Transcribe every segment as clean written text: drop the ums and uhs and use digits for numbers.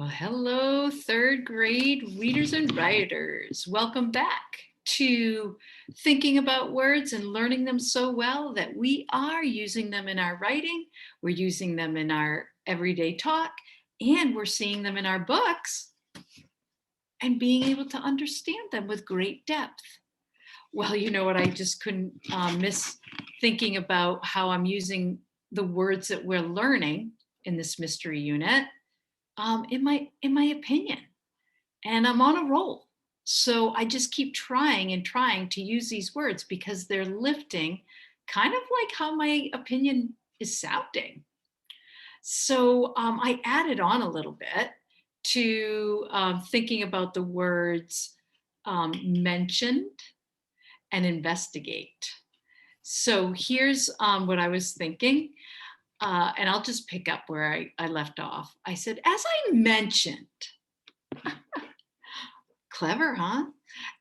Well, hello, third grade readers and writers. Welcome back to thinking about words and learning them so well that we are using them in our writing, we're using them in our everyday talk, and we're seeing them in our books and being able to understand them with great depth. Well, you know what? I just couldn't miss thinking about how I'm using the words that we're learning in this mystery unit in my opinion, and I'm on a roll. So I just keep trying and trying to use these words because they're lifting, kind of like how my opinion is sounding. So I added on a little bit to thinking about the words mentioned and investigate. So here's what I was thinking. And I'll just pick up where I left off. I said, as I mentioned, clever, huh?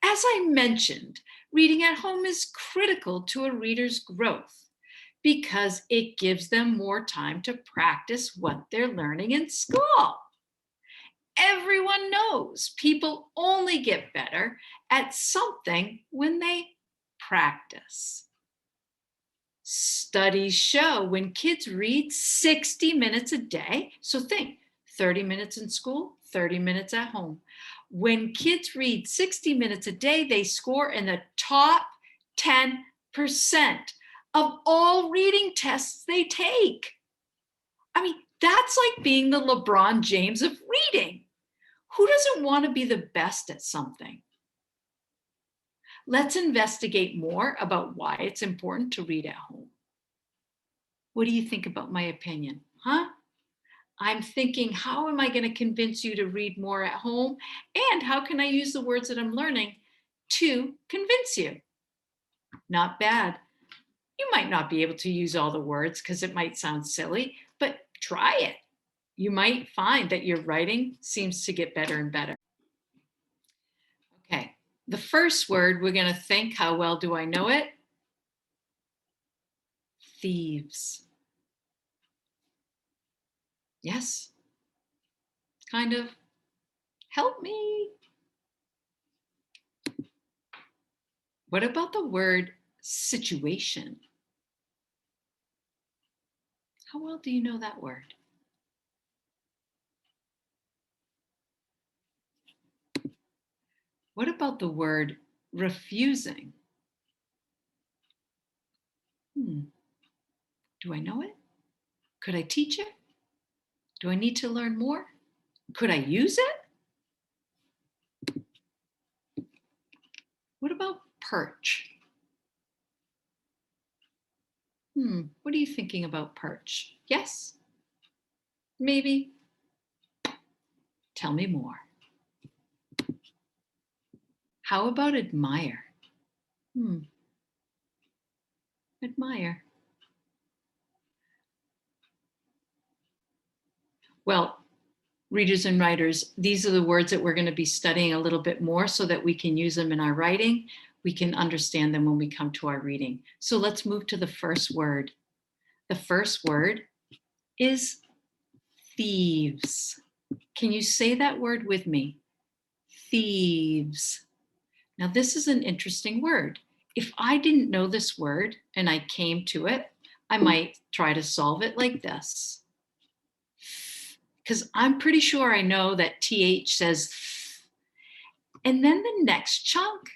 As I mentioned, reading at home is critical to a reader's growth because it gives them more time to practice what they're learning in school. Everyone knows people only get better at something when they practice. Studies show when kids read 60 minutes a day, so think 30 minutes in school, 30 minutes at home. When kids read 60 minutes a day, they score in the top 10% of all reading tests they take. I mean, that's like being the LeBron James of reading. Who doesn't want to be the best at something? Let's investigate more about why it's important to read at home. What do you think about my opinion? Huh? I'm thinking, how am I going to convince you to read more at home? And how can I use the words that I'm learning to convince you? Not bad. You might not be able to use all the words because it might sound silly, but try it. You might find that your writing seems to get better and better. Okay, the first word we're going to think, how well do I know it? Thieves. Yes, kind of. Help me. What about the word situation? How well do you know that word? What about the word refusing? Do I know it? Could I teach it? Do I need to learn more? Could I use it? What about perch? What are you thinking about perch? Yes? Maybe? Tell me more. How about admire? Admire. Well, readers and writers, these are the words that we're going to be studying a little bit more so that we can use them in our writing. We can understand them when we come to our reading. So let's move to the first word. The first word is thieves. Can you say that word with me? Thieves. Now, this is an interesting word. If I didn't know this word and I came to it, I might try to solve it like this. Because I'm pretty sure I know that TH says, and then the next chunk,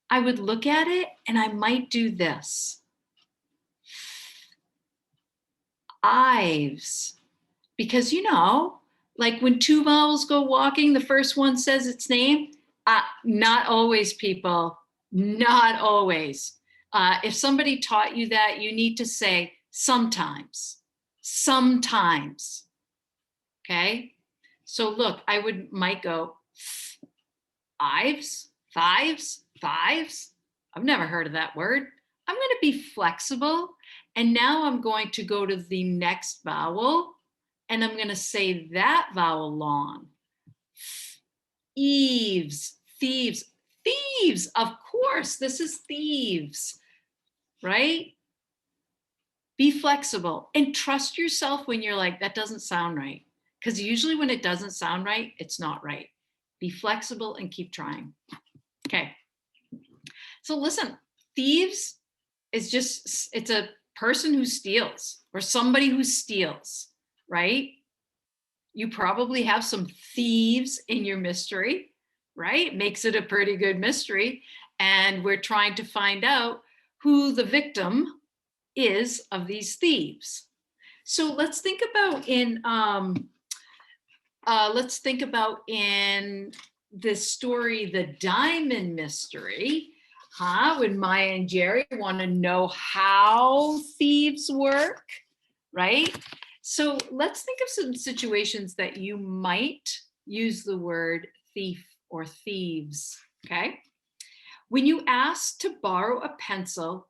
I would look at it and I might do this. Ives. Because, you know, like when two vowels go walking, the first one says its name. Not always, people. Not always. If somebody taught you that, you need to say sometimes. Sometimes. Okay? So look, might go ives, fives, fives. I've never heard of that word. I'm going to be flexible. And now I'm going to go to the next vowel and I'm going to say that vowel long. Eaves, thieves, thieves. Of course, this is thieves, right? Be flexible and trust yourself when you're like, that doesn't sound right. because usually when it doesn't sound right, it's not right. Be flexible and keep trying. Okay. So listen, thieves is just, it's a person who steals or somebody who steals, right? You probably have some thieves in your mystery, right? Makes it a pretty good mystery. And we're trying to find out who the victim is of these thieves. So let's think about in this story, The Diamond Mystery, when Maya and Jerry want to know how thieves work, right? So let's think of some situations that you might use the word thief or thieves, okay? When you ask to borrow a pencil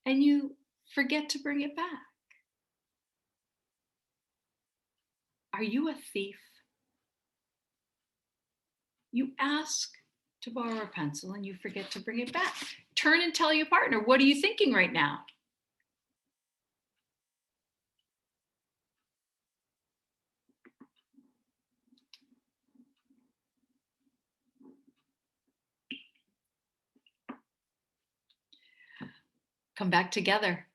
and you forget to bring it back, are you a thief? You ask to borrow a pencil and you forget to bring it back. Turn and tell your partner, what are you thinking right now? Come back together.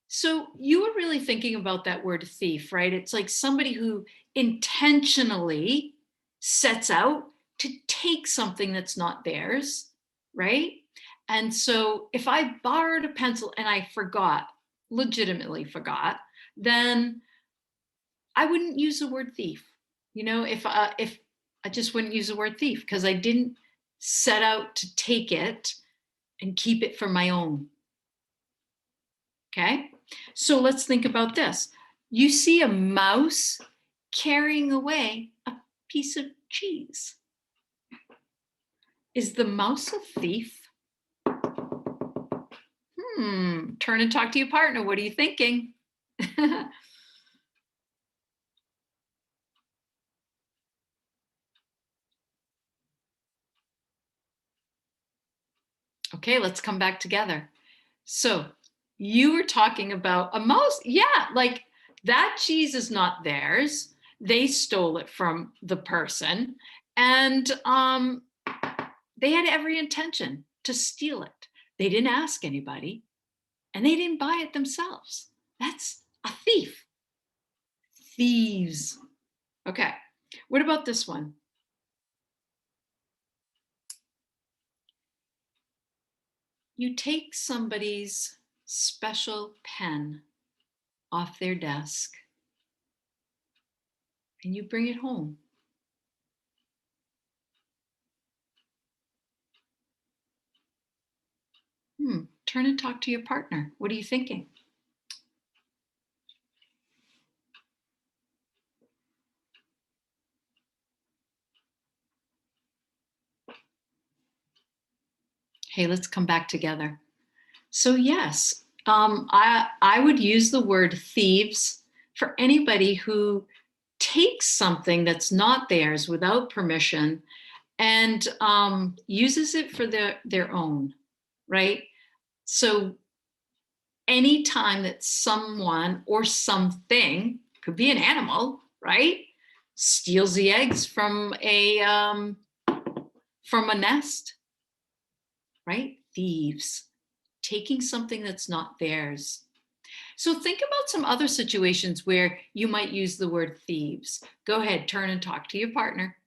So you were really thinking about that word thief, right? It's like somebody who intentionally sets out to take something that's not theirs, right? And so if I borrowed a pencil and I forgot, legitimately forgot, then I wouldn't use the word thief. If I just wouldn't use the word thief because I didn't set out to take it and keep it for my own. Okay? So let's think about this. You see a mouse carrying away a piece of cheese. Is the mouse a thief? Turn and talk to your partner. What are you thinking? Okay, let's come back together. So you were talking about a mouse. Yeah, like that cheese is not theirs. They stole it from the person, and they had every intention to steal it. They didn't ask anybody, and they didn't buy it themselves. That's a thief. Thieves. Okay. What about this one? You take somebody's special pen off their desk and you bring it home. Turn and talk to your partner. What are you thinking? Hey, let's come back together. So yes, I would use the word thieves for anybody who takes something that's not theirs without permission and uses it for their own, right? So anytime that someone or something, could be an animal, right, steals the eggs from a nest, right? Thieves, taking something that's not theirs. So think about some other situations where you might use the word thieves. Go ahead, turn and talk to your partner.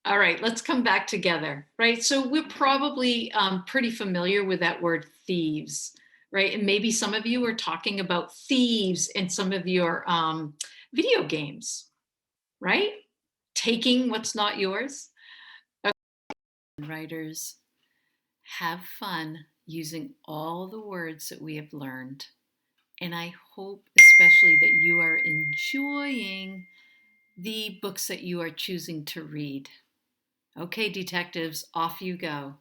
All right, let's come back together, right? So we're probably pretty familiar with that word thieves, right? And maybe some of you are talking about thieves in some of your video games, right? Taking what's not yours. Okay. Writers, have fun using all the words that we have learned. And I hope especially that you are enjoying the books that you are choosing to read. Okay, detectives, off you go.